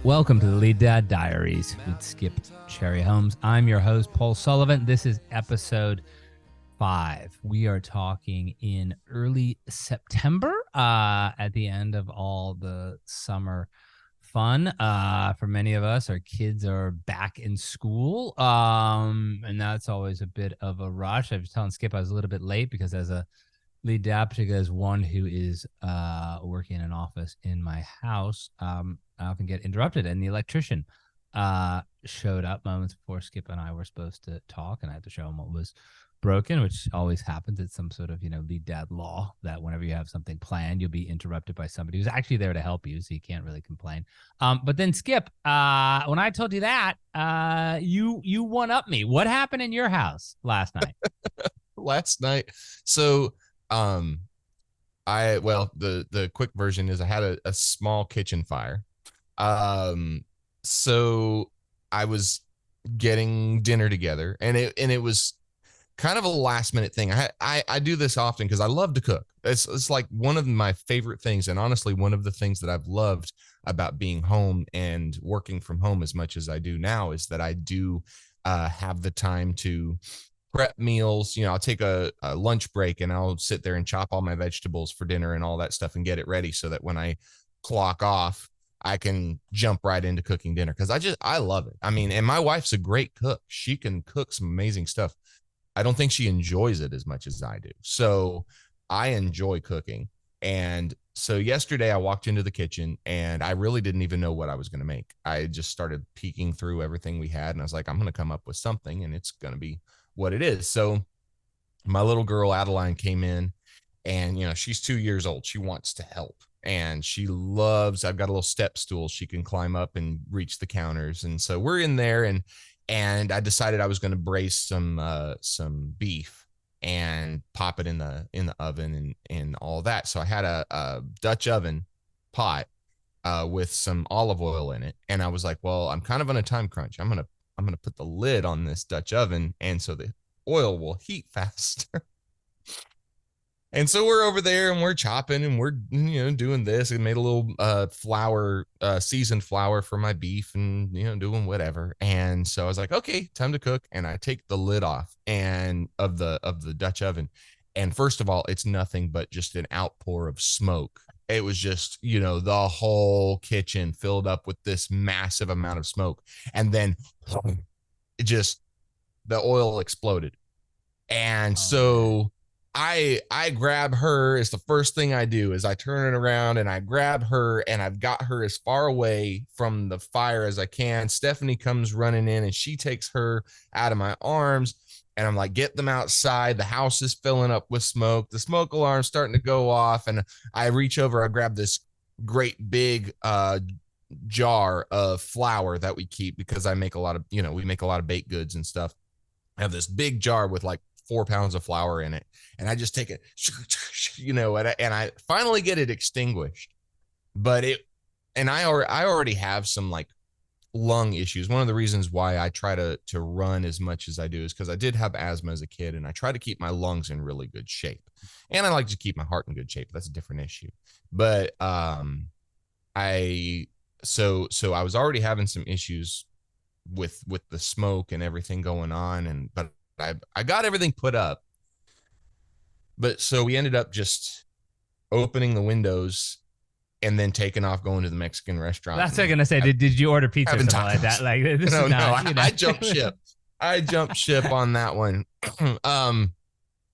Welcome to the Lead Dad Diaries with Skip Cherryholmes. I'm your host, Paul Sullivan. This is episode 5. We are talking in early September at the end of all the summer fun. For many of us, our kids are back in school, and that's always a bit of a rush. I was telling Skip I was a little bit late because as a lead dad, particularly as one who is working in an office in my house, I often get interrupted, and the electrician showed up moments before Skip and I were supposed to talk, and I had to show him what was broken, which always happens. It's some sort of, lead dad law that whenever you have something planned, you'll be interrupted by somebody who's actually there to help you, so you can't really complain. But then Skip, when I told you that, you one up me. What happened in your house last night? Last night, so the quick version is I had a small kitchen fire. So I was getting dinner together, and it was kind of a last minute thing. I do this often because I love to cook. It's like one of my favorite things, and honestly one of the things that I've loved about being home and working from home as much as I do now is that I do have the time to prep meals. I'll take a lunch break and I'll sit there and chop all my vegetables for dinner and all that stuff and get it ready so that when I clock off, I can jump right into cooking dinner because I love it. I mean, and my wife's a great cook. She can cook some amazing stuff. I don't think she enjoys it as much as I do. So I enjoy cooking. And so yesterday I walked into the kitchen and I really didn't even know what I was going to make. I just started peeking through everything we had. And I was like, I'm going to come up with something and it's going to be what it is. So my little girl Adeline came in, and she's 2 years old. She wants to help, and I've got a little step stool she can climb up and reach the counters. And so we're in there, and I decided I was going to braise some beef and pop it in the oven and all that. So I had a Dutch oven pot with some olive oil in it, and I was like, well, I'm kind of on a time crunch. I'm gonna put the lid on this Dutch oven, and so the oil will heat faster. And so we're over there and we're chopping and we're doing this. I made a little flour, seasoned flour for my beef, and doing whatever. And so I was like, okay, time to cook. And I take the lid off and of the Dutch oven. And first of all, it's nothing but just an outpour of smoke. It was just, the whole kitchen filled up with this massive amount of smoke. And then the oil exploded. And so I grab her. Is the first thing I do is I turn it around and I grab her, and I've got her as far away from the fire as I can. Stephanie comes running in and she takes her out of my arms, and I'm like, get them outside. The house is filling up with smoke. The smoke alarm's starting to go off, and I reach over, I grab this great big jar of flour that we keep because I make a lot of, we make a lot of baked goods and stuff. I have this big jar with like 4 pounds of flour in it, and I just take it, and I finally get it extinguished. But I already have some like lung issues. One of the reasons why I try to run as much as I do is because I did have asthma as a kid, and I try to keep my lungs in really good shape, and I like to keep my heart in good shape. That's a different issue. But so I was already having some issues with the smoke and everything going on, but I got everything put up. But so we ended up just opening the windows and then taking off, going to the Mexican restaurant. That's what I'm gonna say. Did you order pizza or something like that? Like this no, is not, I jumped ship. I jumped ship on that one. But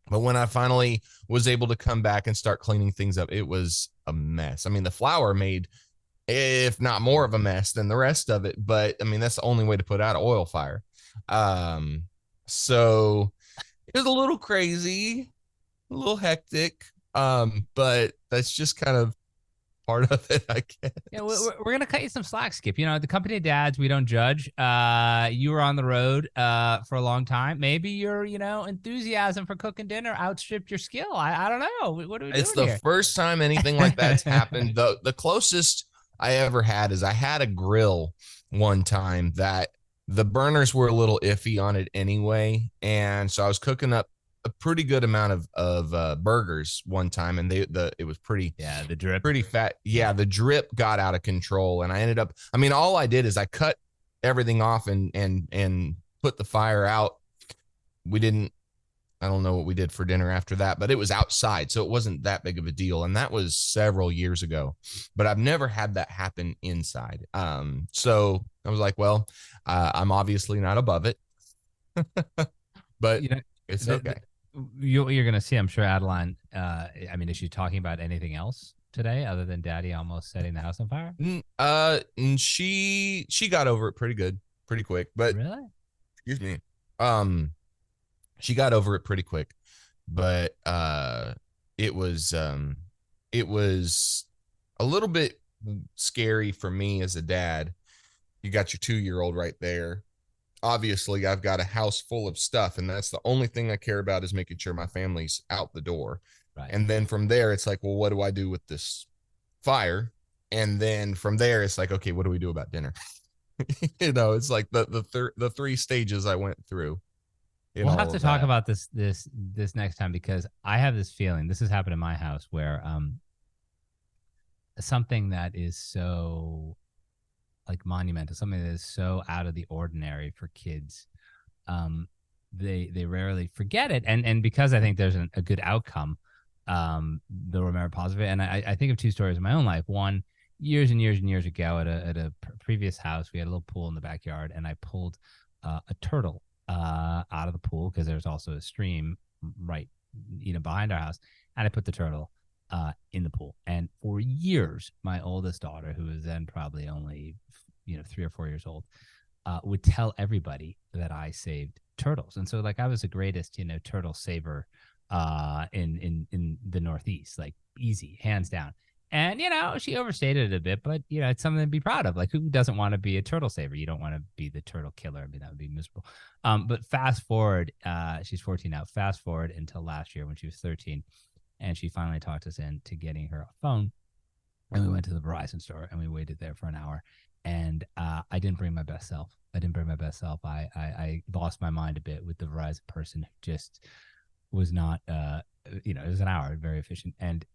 when I finally was able to come back and start cleaning things up, it was a mess. I mean, the flour made, if not more of a mess than the rest of it. But I mean, that's the only way to put out an oil fire. So it was a little crazy, a little hectic. But that's just kind of part of it, I guess. Yeah, we're going to cut you some slack, Skip. The company of dads, we don't judge. You were on the road for a long time. Maybe your, enthusiasm for cooking dinner outstripped your skill. I don't know. What are we doing It's the here? first time anything like that's happened. The closest I ever had is I had a grill one time that the burners were a little iffy on it anyway. And so I was cooking up a pretty good amount of burgers one time, and it was Yeah, the drip. pretty fat. Yeah, the drip got out of control, and I ended up. I mean, all I did is I cut everything off and put the fire out. We didn't. I don't know what we did for dinner after that, but it was outside, so it wasn't that big of a deal, and that was several years ago. But I've never had that happen inside. So I was like, well, I'm obviously not above it, but You know, it's okay. you're going to see, I'm sure, Adeline. I mean, is she talking about anything else today other than Daddy almost setting the house on fire? And she got over it pretty good, pretty quick. But Really? excuse me, um, she got over it pretty quick. But it was it was a little bit scary for me as a dad. You got your 2-year-old right there. Obviously, I've got a house full of stuff, and that's the only thing I care about is making sure my family's out the door. Right. And then from there, it's like, well, what do I do with this fire? And then from there, it's like, okay, what do we do about dinner? It's like the three stages I went through in We'll all have to of talk that. about this next time, because I have this feeling this has happened in my house where something that is so like monumental, something that is so out of the ordinary for kids, um, they rarely forget it, and because I think there's a good outcome, they'll remember positive. And I think of two stories in my own life. One, years and years and years ago, at a previous house, we had a little pool in the backyard, and I pulled a turtle out of the pool because there's also a stream right, behind our house, and I put the turtle in the pool. And for years, my oldest daughter, who was then probably only 3 or 4 years old, would tell everybody that I saved turtles. And so, like, I was the greatest turtle saver in the Northeast, like, easy, hands down. And she overstated it a bit, but it's something to be proud of. Like, who doesn't want to be a turtle saver? You don't want to be the turtle killer. I mean, that would be miserable. But fast forward, she's 14 now. Fast forward until last year when she was 13, and she finally talked us into getting her a phone. And we went to the Verizon store, and we waited there for an hour. And I didn't bring my best self. I lost my mind a bit with the Verizon person who just was not, it was an hour, very efficient. And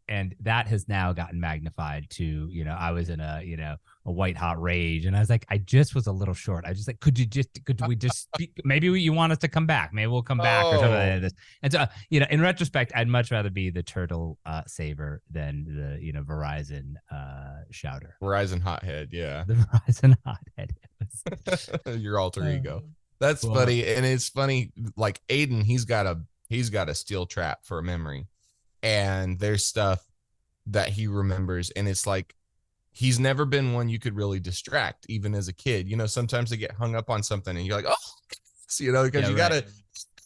that has now gotten magnified to, I was in a white hot rage. And I was like, I just was a little short. I was just like, could we just speak? Maybe you want us to come back. Maybe we'll come back or something like this. And so, in retrospect, I'd much rather be the turtle saver than the, Verizon shouter. Verizon hothead, yeah. The Verizon hothead. Your alter ego. That's funny. And it's funny, like Aiden, he's got a steel trap for a memory, and there's stuff that he remembers, and it's like he's never been one you could really distract even as a kid. Sometimes they get hung up on something and you're like, oh, because you gotta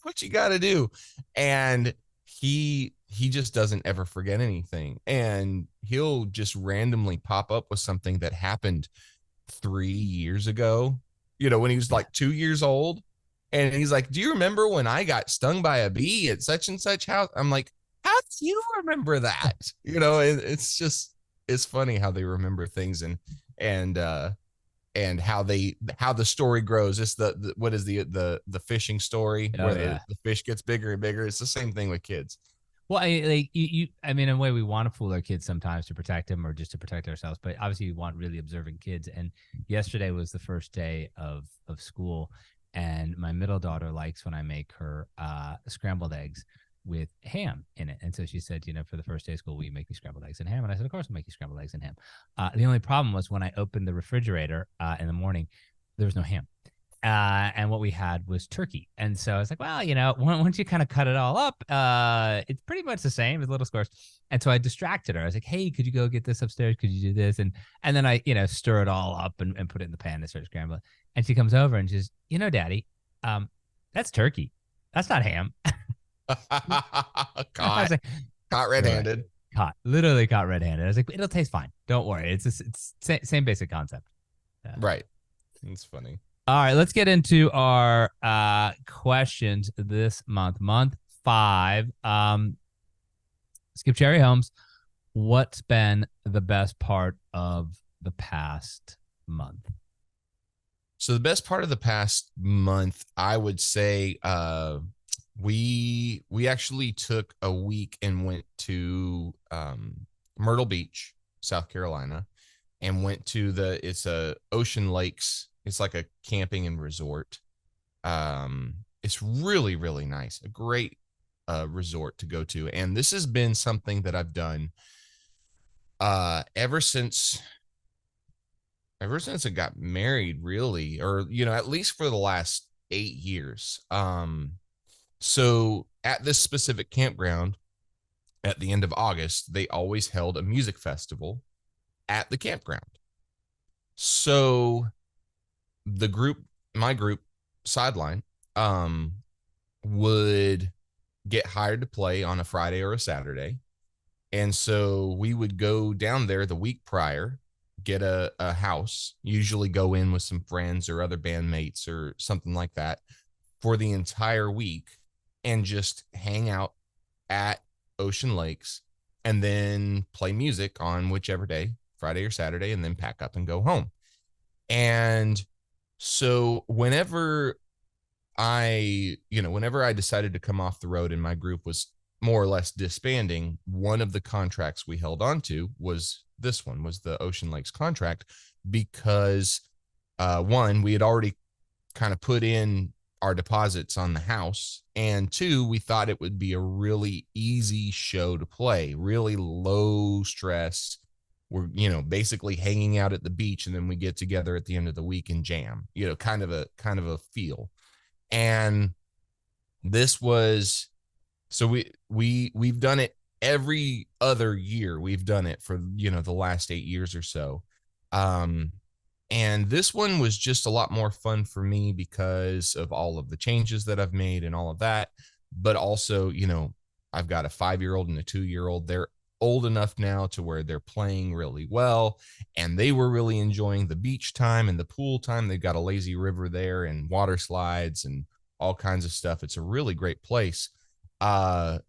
what you gotta do. And he just doesn't ever forget anything, and he'll just randomly pop up with something that happened 3 years ago, when he was like 2 years old. And he's like, do you remember when I got stung by a bee at such and such house? I'm like, how do you remember that? It's funny how they remember things, and how the story grows. It's what is the fishing story where the fish gets bigger and bigger. It's the same thing with kids. Well, I mean, in a way, we want to fool our kids sometimes to protect them or just to protect ourselves. But obviously, we want really observant kids. And yesterday was the first day of school. And my middle daughter likes when I make her scrambled eggs with ham in it. And so she said, for the first day of school, will you make me scrambled eggs and ham? And I said, of course, I'll make you scrambled eggs and ham. The only problem was when I opened the refrigerator in the morning, there was no ham. And what we had was turkey. And so I was like, well, once you kind of cut it all up, it's pretty much the same as little squares. And so I distracted her. I was like, hey, could you go get this upstairs? Could you do this? And then I, stir it all up and put it in the pan and start scrambling. And she comes over and she's, Daddy, that's turkey. That's not ham. Caught red-handed. Literally caught red-handed. I was like, it'll taste fine. Don't worry. It's same basic concept. Right. It's funny. All right, let's get into our questions this month. Month 5. Skip Cherryholmes. What's been the best part of the past month? So the best part of the past month, I would say, We actually took a week and went to Myrtle Beach, South Carolina, and went to it's a Ocean Lakes. It's like a camping and resort. It's really, really nice. A great resort to go to. And this has been something that I've done ever since I got married, really, or at least for the last 8 years. So at this specific campground, at the end of August, they always held a music festival at the campground. So the group, my group, Sideline, would get hired to play on a Friday or a Saturday. And so we would go down there the week prior, get a house, usually go in with some friends or other bandmates or something like that for the entire week and just hang out at Ocean Lakes and then play music on whichever day, Friday or Saturday, and then pack up and go home. And so whenever I decided to come off the road and my group was more or less disbanding, one of the contracts we held on to was the Ocean Lakes contract, because one, we had already kind of put in our deposits on the house, and two, we thought it would be a really easy show to play, really low stress. We're basically hanging out at the beach, and then we get together at the end of the week and jam, kind of a feel. And this was, so we've done it every other year. We've done it for the last 8 years or so. And this one was just a lot more fun for me because of all of the changes that I've made and all of that. But also, I've got a 5-year-old and a 2-year-old. They're old enough now to where they're playing really well, and they were really enjoying the beach time and the pool time. They've got a lazy river there and water slides and all kinds of stuff. It's a really great place. And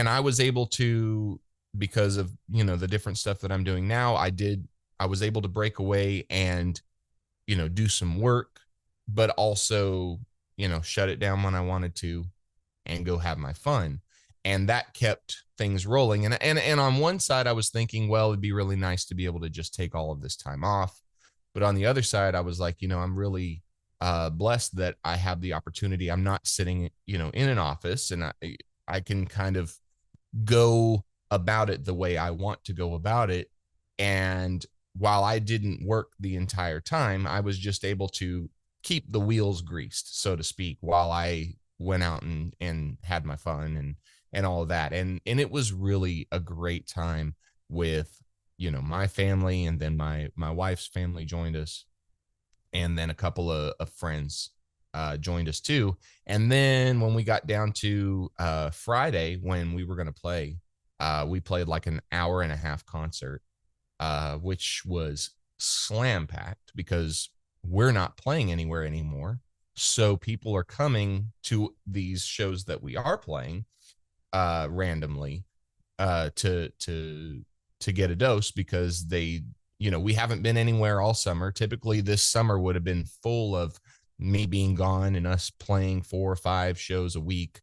I was able to, because of the different stuff that I'm doing now, I was able to break away and do some work, but also shut it down when I wanted to and go have my fun. And that kept things rolling. And on one side, I was thinking, well, it'd be really nice to be able to just take all of this time off. But on the other side, I was like, I'm really blessed that I have the opportunity. I'm not sitting, in an office, and I can kind of go about it the way I want to go about it. And while I didn't work the entire time, I was just able to keep the wheels greased, so to speak, while I went out and had my fun and all of that. And it was really a great time with, my family, and then my wife's family joined us. And then a couple of friends joined us too. And then when we got down to Friday, when we were going to play, we played like an hour and a half concert, which was slam packed because we're not playing anywhere anymore. So people are coming to these shows that we are playing randomly to get a dose, because we haven't been anywhere all summer. Typically this summer would have been full of me being gone and us playing 4 or 5 shows a week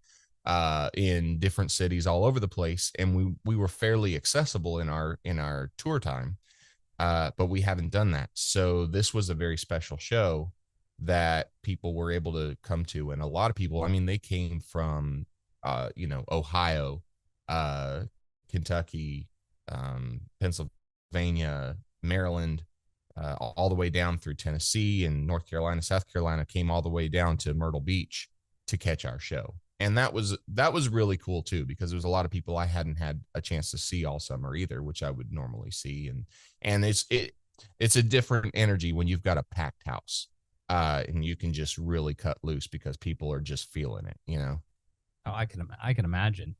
in different cities all over the place, and we were fairly accessible in our tour time, but we haven't done that. So this was a very special show that people were able to come to, and a lot of people, I mean, they came from Ohio, Kentucky, Pennsylvania, Maryland, all the way down through Tennessee and North Carolina. South Carolina came all the way down to Myrtle Beach to catch our show. And that was really cool too, because there was a lot of people I hadn't had a chance to see all summer either, which I would normally see. And it's a different energy when you've got a packed house, and you can just really cut loose because people are just feeling it. Oh, I can imagine.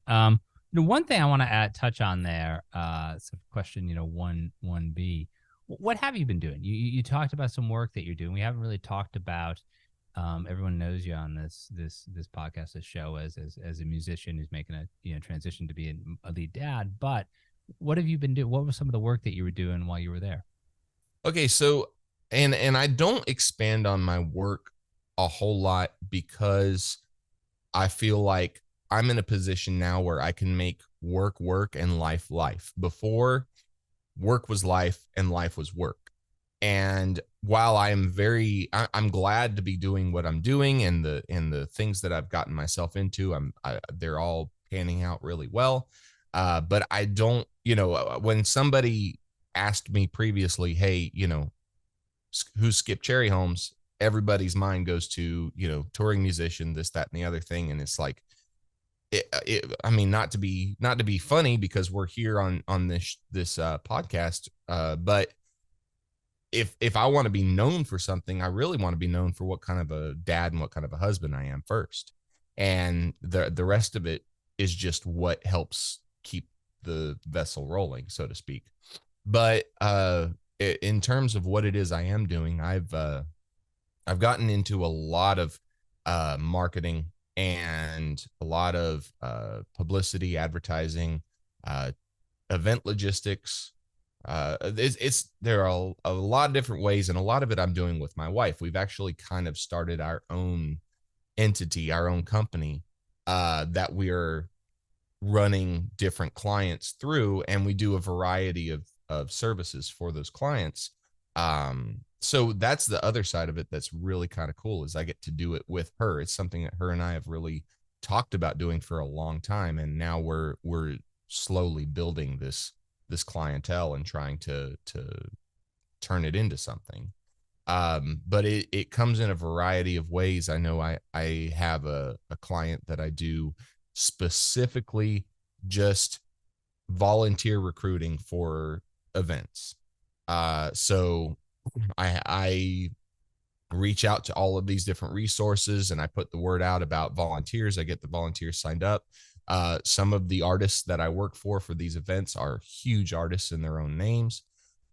One thing I want to touch on there, it's a question, 1B. What have you been doing? You talked about some work that you're doing. We haven't really talked about. Everyone knows you on this podcast, this show, as a musician who's making a transition to be a lead dad. But what have you been doing? What was some of the work that you were doing while you were there? Okay, so and I don't expand on my work a whole lot because I feel like I'm in a position now where I can make work work and life life. Before, work was life and life was work. And while I'm glad to be doing what I'm doing, and the things that I've gotten myself into, they're all panning out really well. But I don't, when somebody asked me previously, hey, who's Skip Cherryholmes, everybody's mind goes to, touring musician, this, that, and the other thing. And it's like, I mean, not to be funny, because we're here on this podcast, but if I want to be known for something, I really want to be known for what kind of a dad and what kind of a husband I am first. And the rest of it is just what helps keep the vessel rolling, so to speak. But in terms of what it is I am doing, I've gotten into a lot of marketing and a lot of publicity, advertising, uh, event logistics. There are a lot of different ways, and a lot of it I'm doing with my wife. We've actually kind of started our own entity, our own company, that we're running different clients through, and we do a variety of services for those clients. So that's the other side of it that's really kind of cool, is I get to do it with her. It's something that her and I have really talked about doing for a long time, and now we're slowly building this clientele and trying to turn it into something. But it comes in a variety of ways. I know I have a client that I do specifically just volunteer recruiting for events. So I reach out to all of these different resources, and I put the word out about volunteers. I get the volunteers signed up. Some of the artists that I work for these events are huge artists in their own names.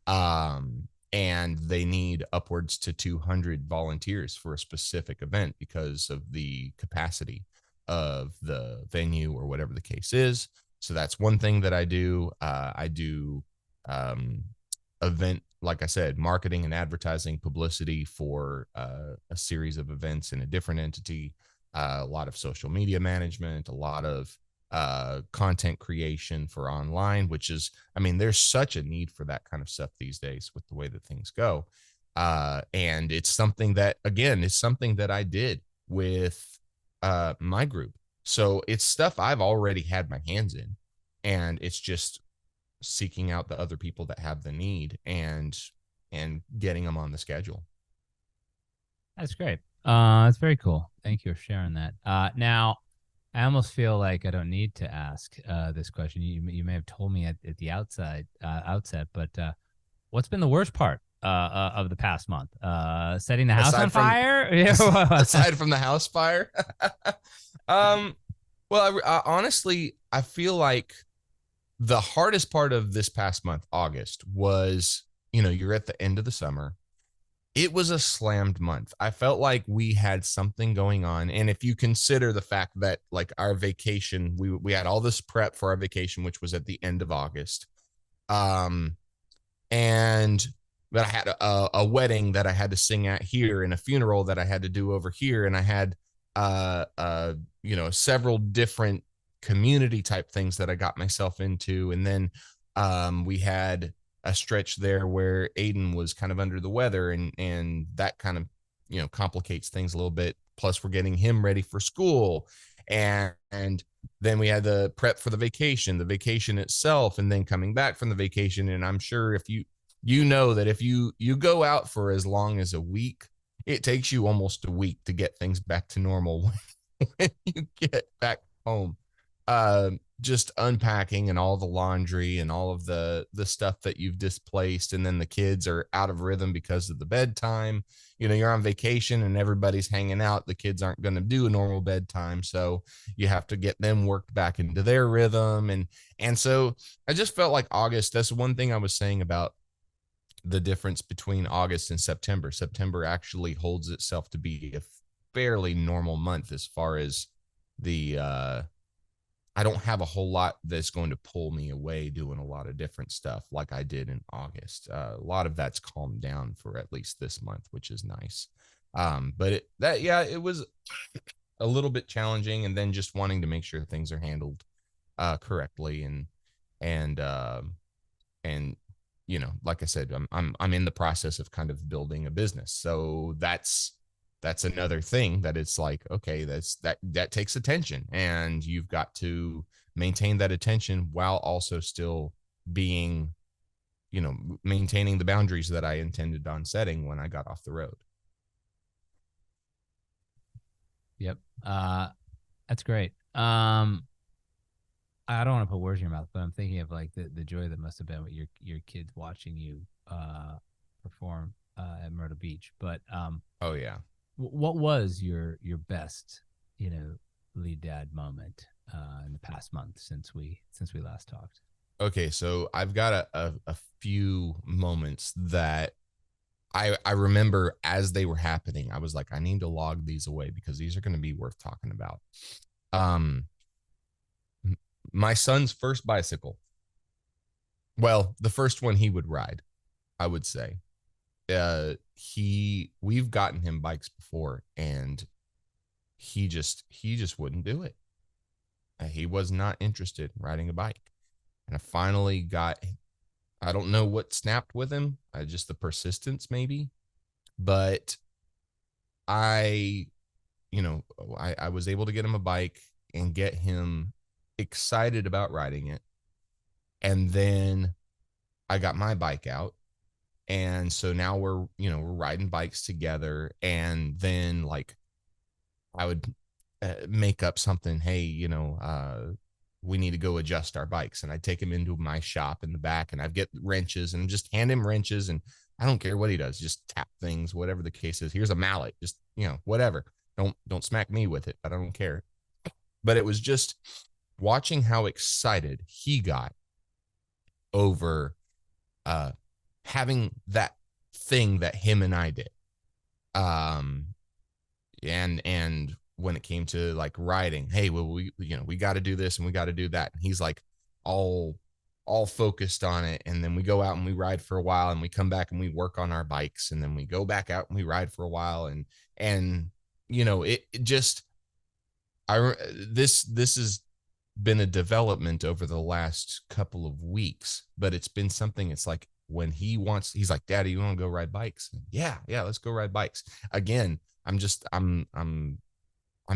And they need upwards to 200 volunteers for a specific event because of the capacity of the venue or whatever the case is. So that's one thing that I do. I do event, like I said, marketing and advertising, publicity for a series of events in a different entity, a lot of social media management, a lot of content creation for online, which is, I mean, there's such a need for that kind of stuff these days with the way that things go. And it's something that, again, it's something that I did with my group. So it's stuff I've already had my hands in, and it's just seeking out the other people that have the need and getting them on the schedule. That's great. That's very cool. Thank you for sharing that. Now, I almost feel like I don't need to ask this question. You may have told me at the outset, but what's been the worst part of the past month? Setting the house on fire? Aside from the house fire? Well, honestly, I feel like the hardest part of this past month, August, was, you're at the end of the summer. It was a slammed month. I felt like we had something going on. And if you consider the fact that, like, our vacation, we had all this prep for our vacation, which was at the end of August. And but I had a wedding that I had to sing at here, and a funeral that I had to do over here. And I had, several different community type things that I got myself into. And then we had a stretch there where Aiden was kind of under the weather, and that kind of, complicates things a little bit. Plus we're getting him ready for school. And then we had the prep for the vacation itself, and then coming back from the vacation. And I'm sure if you know that if you go out for as long as a week, it takes you almost a week to get things back to normal when you get back home. Just unpacking and all the laundry and all of the stuff that you've displaced, and then the kids are out of rhythm because of the bedtime. You're on vacation and everybody's hanging out. The kids aren't going to do a normal bedtime, so you have to get them worked back into their rhythm. And so I just felt like August, that's one thing I was saying about the difference between August and September. September actually holds itself to be a fairly normal month as far as the I don't have a whole lot that's going to pull me away doing a lot of different stuff like I did in August. A lot of that's calmed down for at least this month, which is nice. But it was a little bit challenging, and then just wanting to make sure things are handled correctly, and and like I said, I'm in the process of kind of building a business, so that's another thing that it's like, okay, that takes attention, and you've got to maintain that attention while also still being, maintaining the boundaries that I intended on setting when I got off the road. Yep. That's great. I don't want to put words in your mouth, but I'm thinking of like the joy that must have been with your kids watching you perform at Myrtle Beach. But Oh yeah. what was your best, lead dad moment in the past month since we last talked? Okay, so I've got a few moments that I remember as they were happening. I was like, I need to log these away because these are going to be worth talking about. Um, my son's first bicycle. Well, the first one he would ride, I would say. We've gotten him bikes before, and he just wouldn't do it. He was not interested in riding a bike. And I finally got, I don't know what snapped with him, just the persistence maybe, but I, I was able to get him a bike and get him excited about riding it. And then I got my bike out. And so now we're riding bikes together. And then like I would make up something. Hey, we need to go adjust our bikes. And I'd take him into my shop in the back, and I'd get wrenches and just hand him wrenches. And I don't care what he does, just tap things, whatever the case is. Here's a mallet, just, whatever. Don't smack me with it, but I don't care. But it was just watching how excited he got over having that thing that him and I did. Um, and when it came to like riding, hey, well, we got to do this and we got to do that, and he's like all focused on it. And then we go out and we ride for a while, and we come back and we work on our bikes, and then we go back out and we ride for a while, and it just, this has been a development over the last couple of weeks, but it's been something. It's like when he's like, Daddy, you want to go ride bikes? Yeah, let's go ride bikes again. I'm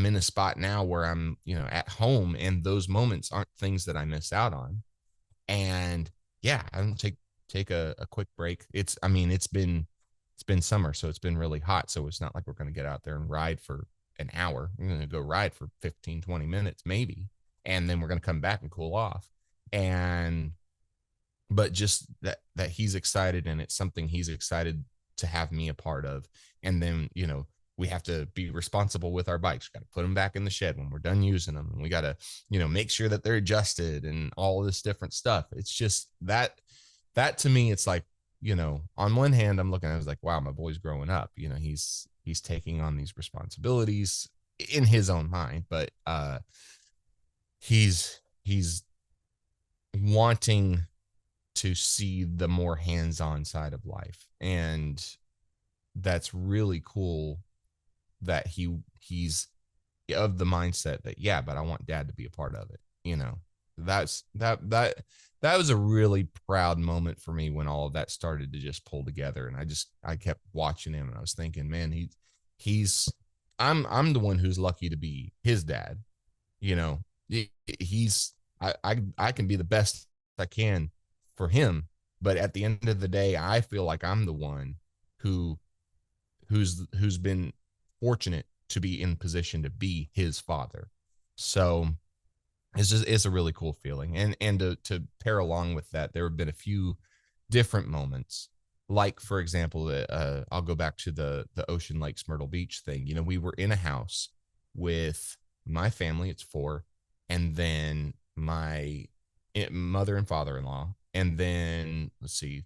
in a spot now where I'm, at home, and those moments aren't things that I miss out on. And yeah, I don't take a quick break. It's been summer, so it's been really hot. So it's not like we're going to get out there and ride for an hour. We're going to go ride for 15, 20 minutes, maybe. And then we're going to come back and cool off. But just that he's excited, and it's something he's excited to have me a part of. And then, we have to be responsible with our bikes. We got to put them back in the shed when we're done using them. And we got to, make sure that they're adjusted and all this different stuff. It's just that to me, it's like, on one hand, I'm looking, I was like, wow, my boy's growing up. He's taking on these responsibilities in his own mind, but he's wanting to see the more hands-on side of life. And that's really cool that he's of the mindset that, yeah, but I want Dad to be a part of it. That was a really proud moment for me when all of that started to just pull together. And I kept watching him, and I was thinking, man, I'm the one who's lucky to be his dad. He's, I can be the best I can for him, but at the end of the day, I feel like I'm the one who's been fortunate to be in position to be his father. So it's a really cool feeling. And to pair along with that, there have been a few different moments. Like, for example, I'll go back to the Ocean Lakes Myrtle Beach thing. We were in a house with my family, it's 4, and then my mother and father-in-law, and then let's see,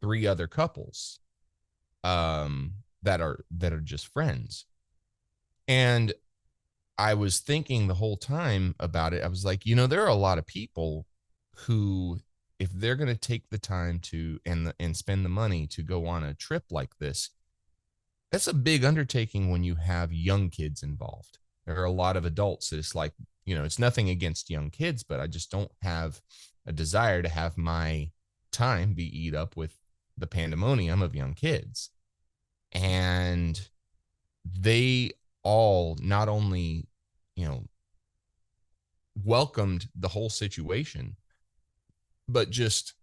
3 other couples that are just friends. And I was thinking the whole time about it. I was like, there are a lot of people who, if they're going to take the time to and spend the money to go on a trip like this, that's a big undertaking when you have young kids involved. There are a lot of adults that it's like, it's nothing against young kids, but I just don't have a desire to have my time be eat up with the pandemonium of young kids. And they all not only, welcomed the whole situation, but just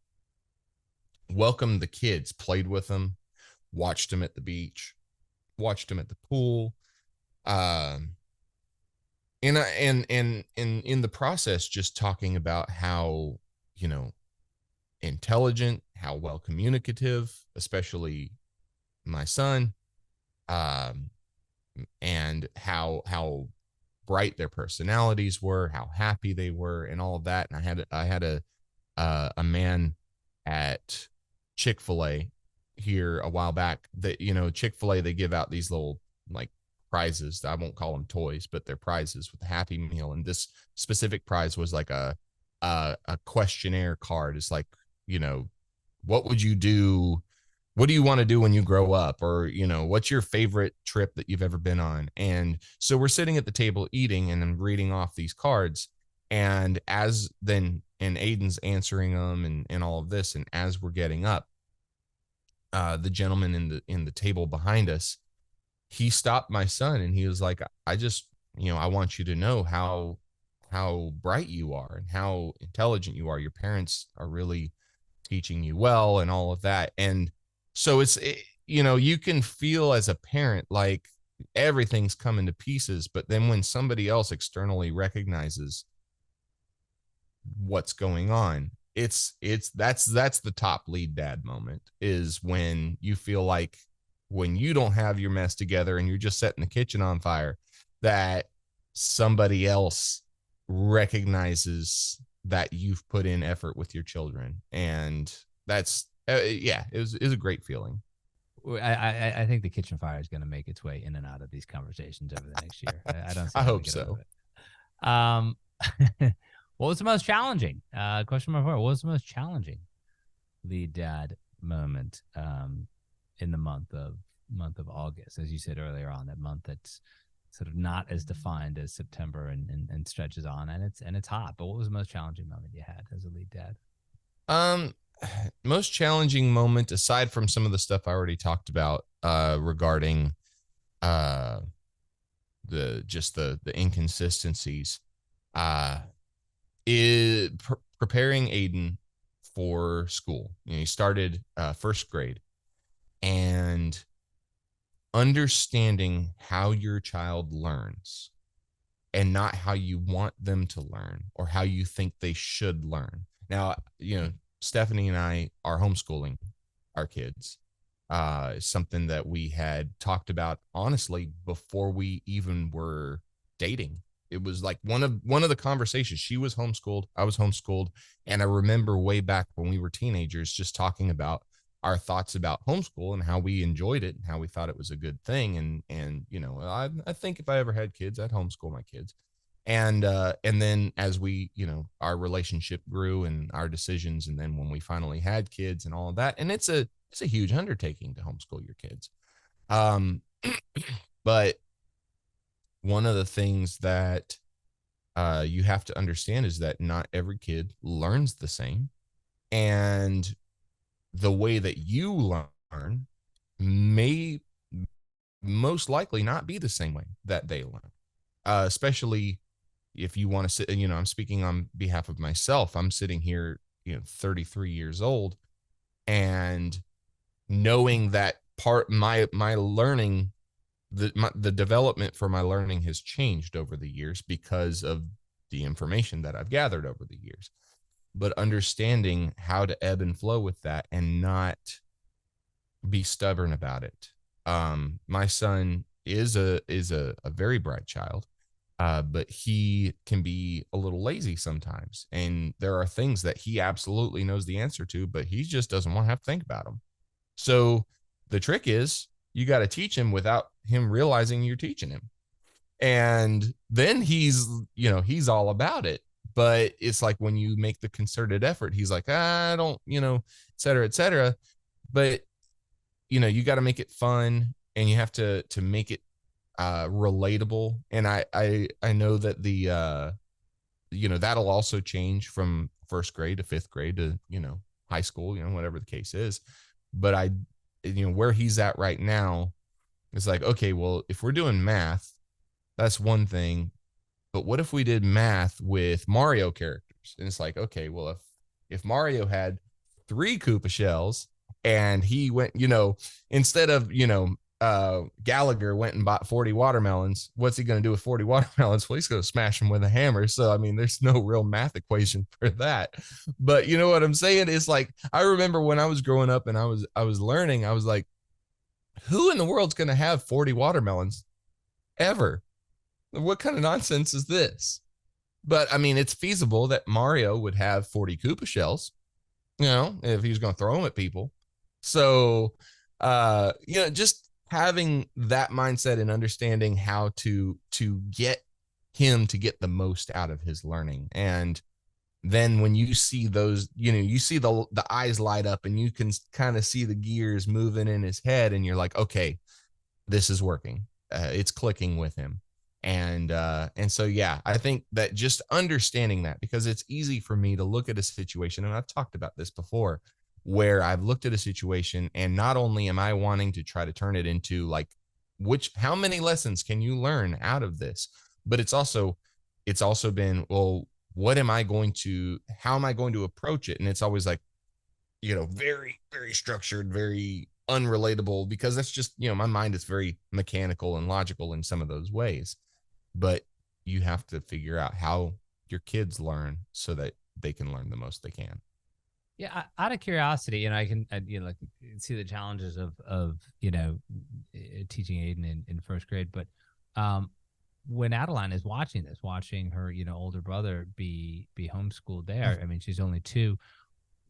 welcomed the kids, played with them, watched them at the beach, watched them at the pool. Um, and in the process, just talking about how, intelligent, how well communicative, especially my son, um, and how bright their personalities were, how happy they were, and all of that. And I had a man at Chick-fil-A here a while back that, Chick-fil-A, they give out these little like prizes. I won't call them toys, but they're prizes with the Happy Meal. And this specific prize was like a questionnaire card. It's like, what would you do? What do you want to do when you grow up? Or, what's your favorite trip that you've ever been on? And so we're sitting at the table eating, and I'm reading off these cards. And Aiden's answering them and all of this. And as we're getting up, the gentleman in the table behind us, he stopped my son and he was like, I want you to know how bright you are and how intelligent you are. Your parents are really teaching you well and all of that. And so you can feel as a parent like everything's coming to pieces, but then when somebody else externally recognizes what's going on, that's the top lead dad moment, is when you feel like when you don't have your mess together and you're just setting the kitchen on fire, that somebody else recognizes that you've put in effort with your children. And that's it was a great feeling. I think the kitchen fire is going to make its way in and out of these conversations over the next year. I don't see I how we hope get so. over it. What was the most challenging? Question number 4. What was the most challenging lead dad moment in the month of August? As you said earlier on, that month that's sort of not as defined as September and stretches on, and it's hot. But what was the most challenging moment you had as a lead dad? Most challenging moment, aside from some of the stuff I already talked about regarding the inconsistencies, is preparing Aiden for school. He started first grade, and understanding how your child learns and not how you want them to learn or how you think they should learn. Now, Stephanie and I are homeschooling our kids. Something that we had talked about honestly before we even were dating. It was like one of the conversations. She was homeschooled, I was homeschooled, and I remember way back when we were teenagers just talking about our thoughts about homeschool and how we enjoyed it and how we thought it was a good thing. And I think if I ever had kids, I'd homeschool my kids. And then as we, our relationship grew and our decisions, and then when we finally had kids and all of that, and it's a huge undertaking to homeschool your kids. But one of the things that you have to understand is that not every kid learns the same, and the way that you learn may most likely not be the same way that they learn. Especially if you want to sit, I'm speaking on behalf of myself. I'm sitting here, 33 years old, and knowing that my learning, the development for my learning has changed over the years because of the information that I've gathered over the years. But understanding how to ebb and flow with that and not be stubborn about it. My son is a very bright child, but he can be a little lazy sometimes. And there are things that he absolutely knows the answer to, but he just doesn't want to have to think about them. So the trick is you got to teach him without him realizing you're teaching him. And then he's all about it. But it's like when you make the concerted effort, he's like, I don't, et cetera, et cetera. But, you got to make it fun. and you have to make it relatable. And I know that the that'll also change from first grade to fifth grade to high school, whatever the case is. But where he's at right now, it's like, okay, well, if we're doing math, that's one thing. But what if we did math with Mario characters? And it's like, okay, well, if Mario had 3 Koopa shells and he went, instead of, Gallagher went and bought 40 watermelons, what's he going to do with 40 watermelons? Well, he's going to smash them with a hammer. So, I mean, there's no real math equation for that. But you know what I'm saying? It's like, I remember when I was growing up and I was learning, I was like, who in the world's going to have 40 watermelons ever? What kind of nonsense is this? But I mean, it's feasible that Mario would have 40 Koopa shells, if he was going to throw them at people. So, just having that mindset and understanding how to get him to get the most out of his learning. And then when you see those, you see the eyes light up and you can kind of see the gears moving in his head, and you're like, okay, this is working. It's clicking with him. And so, yeah, I think that just understanding that, because it's easy for me to look at a situation, and I've talked about this before, where I've looked at a situation and not only am I wanting to try to turn it into like, how many lessons can you learn out of this? But it's also been, well, how am I going to approach it? And it's always like, very, very structured, very unrelatable, because that's just, my mind is very mechanical and logical in some of those ways. But you have to figure out how your kids learn so that they can learn the most they can. Yeah, out of curiosity, I can like see the challenges of teaching Aiden in first grade. But when Adeline is watching her older brother be homeschooled there, I mean, she's only 2.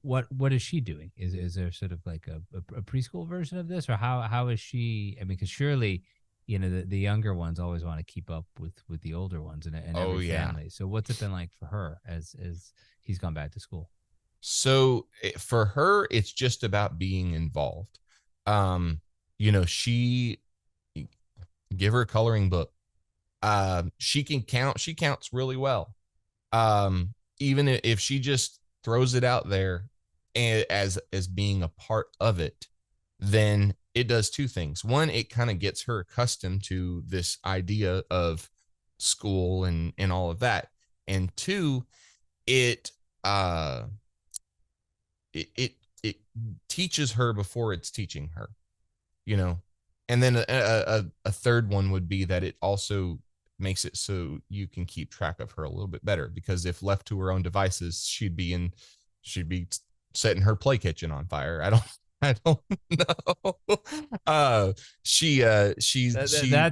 What is she doing? Is there sort of like a preschool version of this, or how is she? I mean, because surely the younger ones always want to keep up with the older ones in every family. So what's it been like for her as he's gone back to school? So for her, it's just about being involved. She give her a coloring book. She can count. She counts really well. Even if she just throws it out there as being a part of it, then it does 2 things. One, it kind of gets her accustomed to this idea of school and all of that. And 2, it it teaches her before it's teaching her, and then a third one would be that it also makes it so you can keep track of her a little bit better, because if left to her own devices, she'd be setting her play kitchen on fire. I don't know.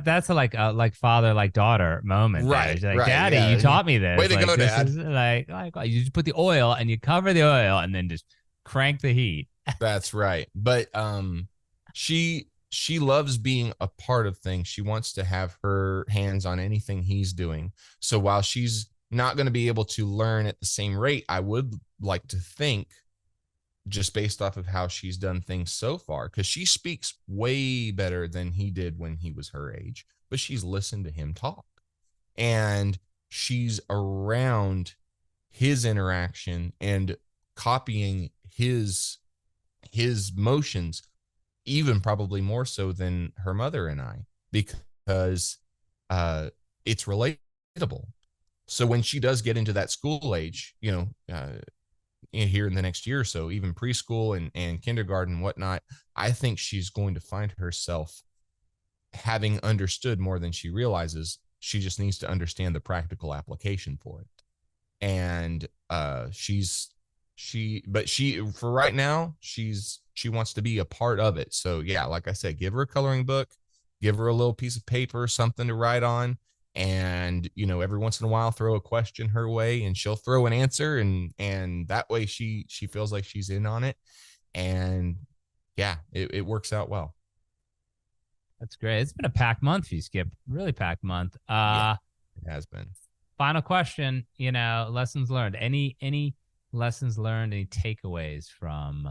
That's a like father like daughter moment. Right, there. She's like, right, Daddy, yeah. you taught me this. Way to go, this Dad. is like you just put the oil and you cover the oil and then just crank the heat. That's right. But she loves being a part of things. She wants to have her hands on anything he's doing. So while she's not going to be able to learn at the same rate, I would like to think, just based off of how she's done things so far, because she speaks way better than he did when he was her age, but she's listened to him talk, and she's around his interaction and copying his motions, even probably more so than her mother and I, because it's relatable. So when she does get into that school age, here in the next year or so, even preschool and kindergarten and whatnot, I think she's going to find herself having understood more than she realizes. She just needs to understand the practical application for it. And for right now, she wants to be a part of it. So yeah, like I said, give her a coloring book, give her a little piece of paper, something to write on. And every once in a while throw a question her way and she'll throw an answer, and that way she feels like she's in on it. And yeah, it works out well. That's great. It's been a packed month for you, Skip. Really packed month. Yeah, it has been. Final question, lessons learned. Any lessons learned, any takeaways from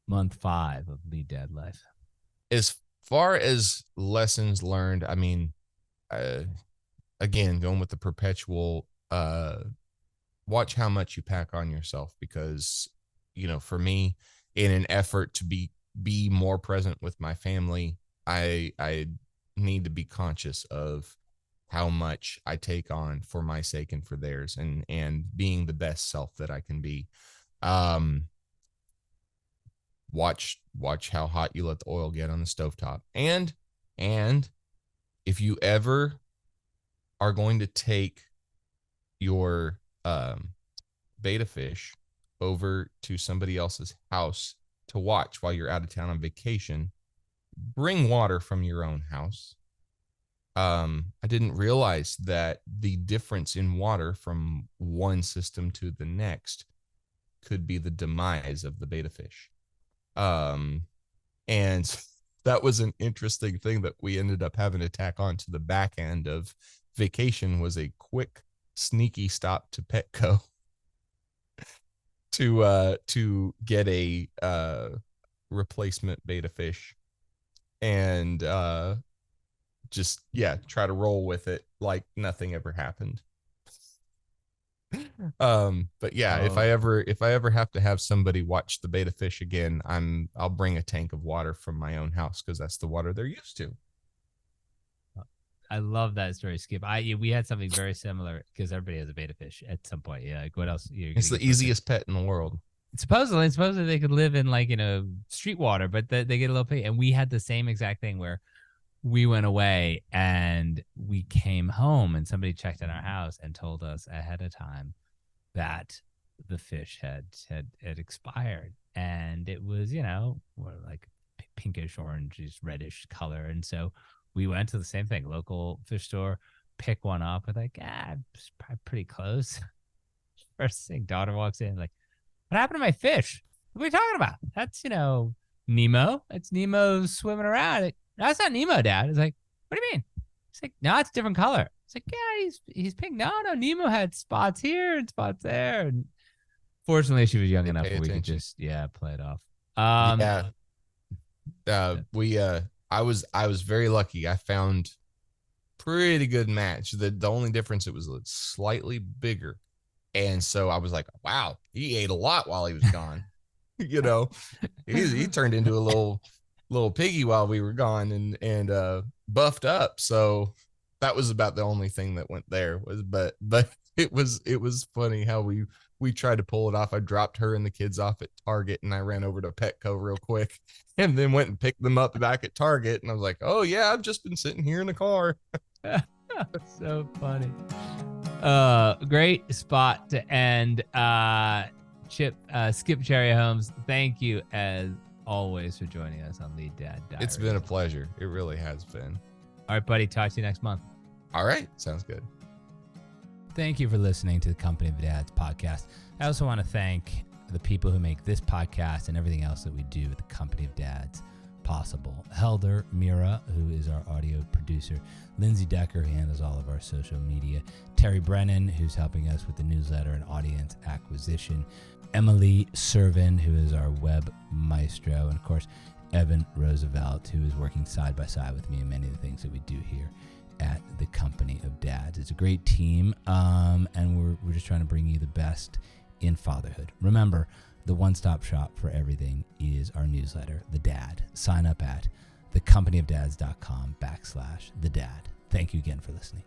month 5 of Lead Dad Life? As far as lessons learned, I mean, again, going with the perpetual, watch how much you pack on yourself, because, for me, in an effort to be more present with my family, I need to be conscious of how much I take on for my sake and for theirs, and being the best self that I can be. Um, watch how hot you let the oil get on the stovetop. And if you ever are going to take your beta fish over to somebody else's house to watch while you're out of town on vacation, bring water from your own house. I didn't realize that the difference in water from one system to the next could be the demise of the beta fish. And that was an interesting thing that we ended up having to tack on to the back end of vacation, was a quick, sneaky stop to Petco to get a replacement beta fish, and try to roll with it like nothing ever happened. But yeah, if I ever have to have somebody watch the beta fish again, I'll bring a tank of water from my own house, because that's the water they're used to. I love that story, Skip. We had something very similar, because everybody has a beta fish at some point. Yeah, like what else? It's the easiest pet in the world. Supposedly they could live in street water, but they get a little pig. And we had the same exact thing where we went away and we came home and somebody checked in our house and told us ahead of time that the fish had expired, and it was like pinkish, orangish, reddish color. And so we went to the same thing, local fish store, pick one up. We're like, it's probably pretty close. First thing, daughter walks in like, what happened to my fish? What are we talking about? That's Nemo. It's Nemo swimming around. That's not Nemo, Dad. It's like, what do you mean? It's like, no, it's a different color. It's like, yeah, he's pink. No, Nemo had spots here and spots there. And fortunately, she was young enough where we could just play it off. I was very lucky. I found pretty good match. The only difference, it was slightly bigger, and so I was like, wow, he ate a lot while he was gone. He turned into a little piggy while we were gone, and buffed up. So that was about the only thing that went there. But it was funny how we tried to pull it off. I dropped her and the kids off at Target, and I ran over to Petco real quick, and then went and picked them up back at Target. And I was like, oh yeah, I've just been sitting here in the car. So funny. Great spot to end. Skip Cherryholmes, thank you as always for joining us on Lead Dad Diaries. It's been a pleasure. It really has been. All right, buddy. Talk to you next month. All right. Sounds good. Thank you for listening to the Company of Dads podcast. I also want to thank the people who make this podcast and everything else that we do at the Company of Dads possible. Helder Mira, who is our audio producer. Lindsay Decker, who handles all of our social media. Terry Brennan, who's helping us with the newsletter and audience acquisition. Emily Servin, who is our web maestro. And of course, Evan Roosevelt, who is working side by side with me in many of the things that we do here at the Company of Dads. It's a great team, and we're just trying to bring you the best in fatherhood. Remember, the one-stop shop for everything is our newsletter, The Dad. Sign up at thecompanyofdads.com/thedad. Thank you again for listening.